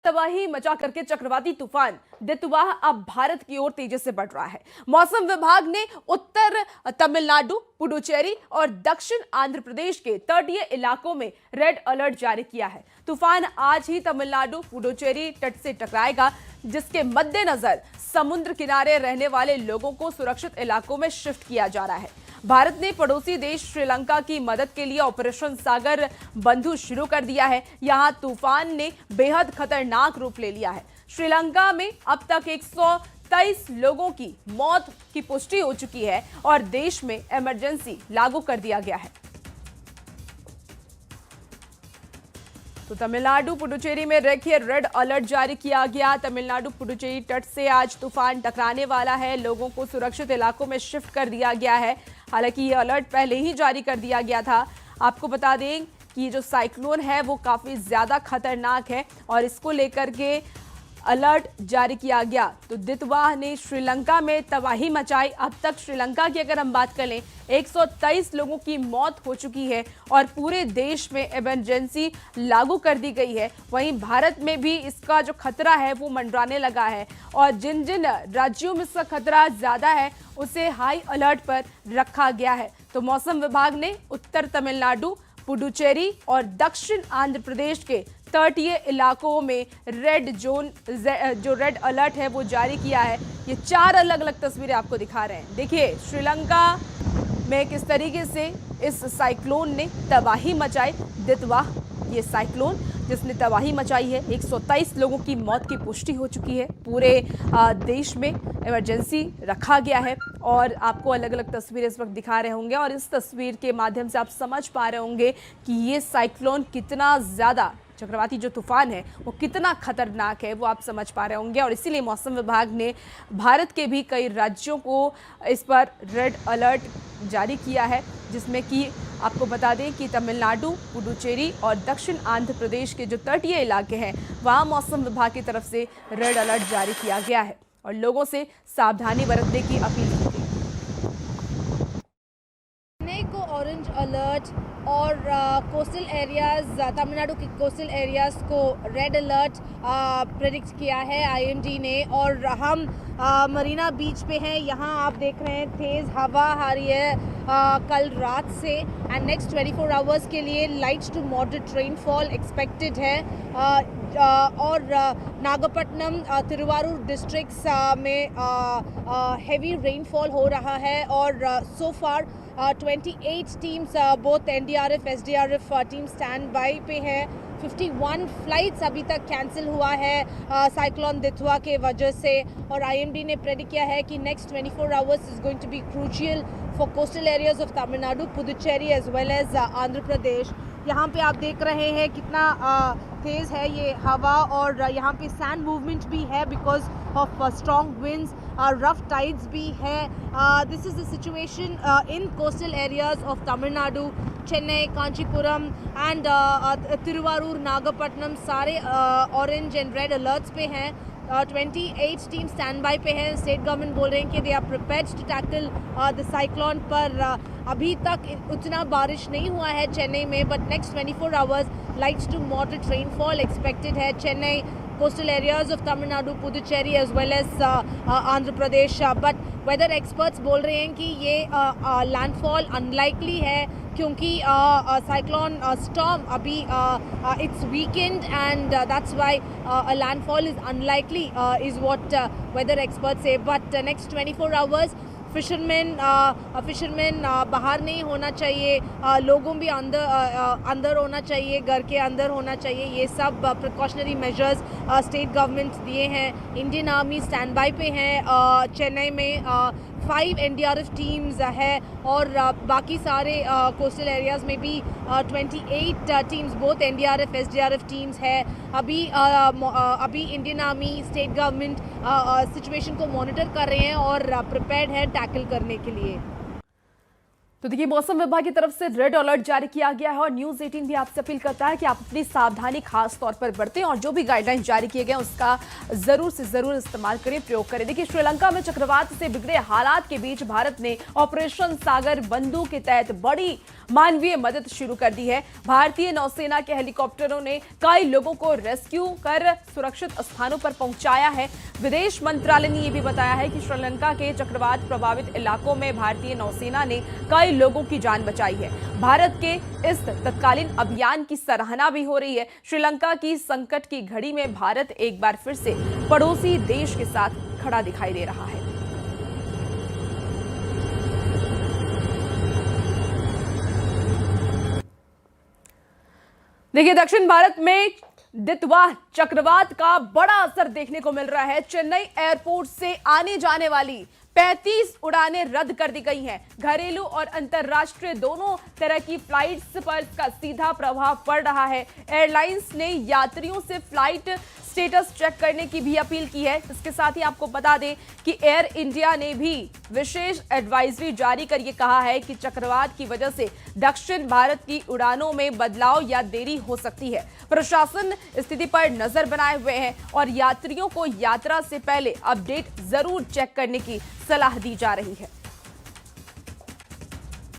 तबाही मचा करके चक्रवाती तूफान दितवाह अब भारत की ओर तेजी से बढ़ रहा है। मौसम विभाग ने उत्तर तमिलनाडु, पुडुचेरी और दक्षिण आंध्र प्रदेश के तटीय इलाकों में रेड अलर्ट जारी किया है। तूफान आज ही तमिलनाडु, पुडुचेरी तट से टकराएगा, जिसके मद्देनजर समुद्र किनारे रहने वाले लोगों को सुरक्षित इलाकों में शिफ्ट किया जा रहा है। भारत ने पड़ोसी देश श्रीलंका की मदद के लिए ऑपरेशन सागर बंधु शुरू कर दिया है। यहां तूफान ने बेहद खतरनाक रूप ले लिया है। श्रीलंका में अब तक 123 लोगों की मौत की पुष्टि हो चुकी है और देश में इमरजेंसी लागू कर दिया गया है। तो तमिलनाडु, पुडुचेरी में देखिए रेड अलर्ट जारी किया गया। तमिलनाडु, पुडुचेरी तट से आज तूफान टकराने वाला है। लोगों को सुरक्षित इलाकों में शिफ्ट कर दिया गया है। हालांकि ये अलर्ट पहले ही जारी कर दिया गया था। आपको बता दें कि ये जो साइक्लोन है वो काफ़ी ज़्यादा खतरनाक है और इसको लेकर के अलर्ट जारी किया गया। तो दितवाह ने श्रीलंका में तबाही मचाई। अब तक श्रीलंका की अगर हम बात करें 123 लोगों की मौत हो चुकी है और पूरे देश में इमरजेंसी लागू कर दी गई है। वहीं भारत में भी इसका जो खतरा है वो मंडराने लगा है और जिन जिन राज्यों में इसका खतरा ज़्यादा है उसे हाई अलर्ट पर रखा गया है। तो मौसम विभाग ने उत्तर तमिलनाडु, पुडुचेरी और दक्षिण आंध्र प्रदेश के तटीय इलाकों में रेड जोन जो रेड अलर्ट है वो जारी किया है। ये 4 अलग अलग तस्वीरें आपको दिखा रहे हैं। देखिए श्रीलंका में किस तरीके से इस साइक्लोन ने तबाही मचाई। दितवाह ये साइक्लोन जिसने तबाही मचाई है, 123 लोगों की मौत की पुष्टि हो चुकी है। पूरे देश में इमरजेंसी रखा गया है और आपको अलग अलग तस्वीरें इस वक्त दिखा रहे होंगे और इस तस्वीर के माध्यम से आप समझ पा रहे होंगे कि ये साइक्लोन कितना ज़्यादा, चक्रवाती जो तूफान है वो कितना खतरनाक है वो आप समझ पा रहे होंगे। और इसीलिए मौसम विभाग ने भारत के भी कई राज्यों को इस पर रेड अलर्ट जारी किया है, जिसमें कि आपको बता दें कि तमिलनाडु, पुडुचेरी और दक्षिण आंध्र प्रदेश के जो तटीय इलाके हैं वहाँ मौसम विभाग की तरफ से रेड अलर्ट जारी किया गया है और लोगों से सावधानी बरतने की अपील की गई। को ऑरेंज अलर्ट और कोस्टल एरियाज, तमिलनाडु के कोस्टल एरियाज को रेड अलर्ट प्रेडिक्ट किया है आईएमडी ने। और हम मरीना बीच पे हैं। यहाँ आप देख रहे हैं तेज़ हवा आ रही है कल रात से एंड नेक्स्ट 24 आवर्स के लिए light to moderate rainfall expected है। और नागपट्टनम, तिरुवारूर डिस्ट्रिक्ट्स में हेवी रेनफॉल हो रहा है और so far 28 teams, both NDRF, SDRF team stand by पे है। 51 फ्लाइट्स अभी तक कैंसिल हुआ है साइक्लोन दितवा के वजह से। और आईएमडी ने प्रेडिक्ट किया है कि next 24 hours is going to be crucial for coastal areas of Tamil Nadu, Puducherry as well as Andhra Pradesh. यहाँ पे आप देख रहे हैं कितना तेज़ है ये हवा और यहाँ पे सैंड मूवमेंट भी है because of strong winds, rough tides भी है। This is the situation in coastal areas of Tamil Nadu, Chennai, Kanchipuram and Thiruvarur, Nagapattinam सारे ऑरेंज एंड रेड अलर्ट्स पे हैं। 28 टीम स्टैंड बाई पे हैं। स्टेट गवर्नमेंट बोल रहे हैं कि they are prepared to tackle the cyclone. पर अभी तक उतना बारिश नहीं हुआ है चेन्नई में, but next 24 hours light to moderate rainfall expected है। Chennai, coastal areas of Tamil Nadu, Puducherry as well as Andhra Pradesh, but weather experts बोल रहे हैं कि ये landfall unlikely है क्योंकि cyclone storm अभी it's weakened and that's why a landfall is unlikely is what weather experts say. But next 24 hours fisherman बाहर नहीं होना चाहिए, लोगों भी अंदर होना चाहिए, घर के अंदर होना चाहिए। ये सब प्रिकॉशनरी मेजर्स स्टेट गवर्नमेंट दिए हैं। इंडियन आर्मी स्टैंड बाई पे हैं। चेन्नई में 5 एनडीआरएफ टीम्स है और बाकी सारे कोस्टल एरियाज़ में भी 28 teams, both NDRF, SDRF teams है। अभी Indian army, state government situation को मॉनिटर कर रहे हैं और प्रिपेयर्ड है टैकल करने के लिए। तो देखिए, मौसम विभाग की तरफ से रेड अलर्ट जारी किया गया है और न्यूज 18 भी आपसे अपील करता है कि आप अपनी सावधानी खास तौर पर बरतें और जो भी गाइडलाइंस जारी किए गए हैं उसका जरूर से जरूर इस्तेमाल करें, प्रयोग करें। देखिए, श्रीलंका में चक्रवात से बिगड़े हालात के बीच भारत ने ऑपरेशन सागर बंधु के तहत बड़ी मानवीय मदद शुरू कर दी है। भारतीय नौसेना के हेलीकॉप्टरों ने कई लोगों को रेस्क्यू कर सुरक्षित स्थानों पर पहुंचाया है। विदेश मंत्रालय ने यह भी बताया है कि श्रीलंका के चक्रवात प्रभावित इलाकों में भारतीय नौसेना ने कई लोगों की जान बचाई है। भारत के इस तत्कालीन अभियान की सराहना भी हो रही है। श्रीलंका की संकट की घड़ी में भारत एक बार फिर से पड़ोसी देश के साथ खड़ा दिखाई दे रहा है। देखिए, दक्षिण भारत में दितवा चक्रवात का बड़ा असर देखने को मिल रहा है। चेन्नई एयरपोर्ट से आने जाने वाली 35 उड़ानें रद्द कर दी गई हैं। घरेलू और अंतर्राष्ट्रीय दोनों तरह की फ्लाइट्स पर इसका सीधा प्रभाव पड़ रहा है। एयरलाइंस ने यात्रियों से फ्लाइट स्टेटस चेक करने की भी अपील की है। इसके साथ ही आपको बता दें कि एयर इंडिया ने भी विशेष एडवाइजरी जारी कर ये कहा है कि चक्रवात की वजह से दक्षिण भारत की उड़ानों में बदलाव या देरी हो सकती है। प्रशासन स्थिति पर नजर बनाए हुए है और यात्रियों को यात्रा से पहले अपडेट जरूर चेक करने की सलाह दी जा रही है।